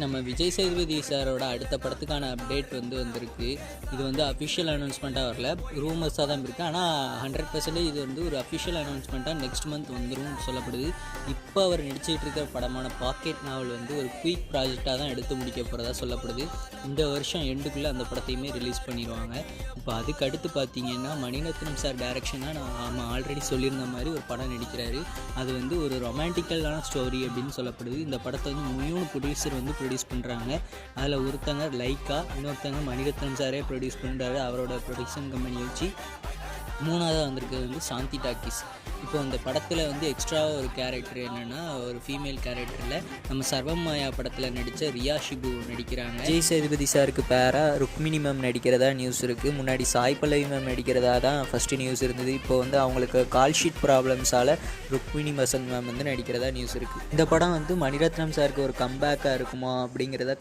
நம்ம விஜய் சேதுபதி சாரோட அடுத்த படத்துக்கான அப்டேட் வந்திருக்கு. இது அஃபிஷியல் அனௌன்ஸ்மெண்ட்டாக வரல, ரூமர்ஸாக தான் இருக்குது. ஆனால் 100% இது ஒரு அஃபிஷியல் அனௌன்ஸ்மெண்ட்டாக நெக்ஸ்ட் மந்த் வந்துடும் சொல்லப்படுது. இப்போ அவர் நடிச்சிட்டு இருக்கிற படமான பாக்கெட் நாவல் ஒரு குயிக் ப்ராஜெக்டாக தான் எடுத்து முடிக்க போகிறதா சொல்லப்படுது. இந்த வருஷம் எண்டுக்குள்ளே அந்த படத்தையுமே ரிலீஸ் பண்ணிடுவாங்க. இப்போ அதுக்கு அடுத்து பார்த்தீங்கன்னா மணிரத்னம் சார் டைரக்ஷனாக நம்ம ஆல்ரெடி சொல்லியிருந்த மாதிரி ஒரு படம் நடிக்கிறாரு. அது ஒரு ரொமான்டிக்கலான ஸ்டோரி அப்படின்னு சொல்லப்படுது. இந்த படத்தை 3 ப்ரொடியூசர் ப்ரொடியூஸ் பண்ணுறாங்க. அதில் ஒருத்தங்க லைக்கா, இன்னொருத்தங்க மணிரத்னம் சாரே ப்ரொடியூஸ் பண்ணுறாரு அவரோட ப்ரொடக்ஷன் கம்பெனி வச்சு. மூணாவதாக வந்திருக்கிறது சாந்தி டாக்கீஸ். இப்போ இந்த படத்தில் எக்ஸ்ட்ராவாக ஒரு கேரக்டர் என்னென்னா, ஒரு ஃபீமேல் கேரக்டரில் நம்ம சர்வமாயா படத்தில் நடித்த ரியா ஷிபு நடிக்கிறாங்க. விஜய் சேதுபதி சாருக்கு பேராக ருக்மிணி மேம் நடிக்கிறதா நியூஸ் இருக்குது. முன்னாடி சாய் பல்லவி மேம் நடிக்கிறதா தான் ஃபஸ்ட்டு நியூஸ் இருந்தது. இப்போ அவங்களுக்கு கால் ஷீட் ப்ராப்ளம்ஸால் ருக்மிணி வசந்த் மேம் நடிக்கிறதா நியூஸ் இருக்குது. இந்த படம் மணிரத்னம் சாருக்கு ஒரு கம்பேக்காக இருக்குமா அப்படிங்கிறத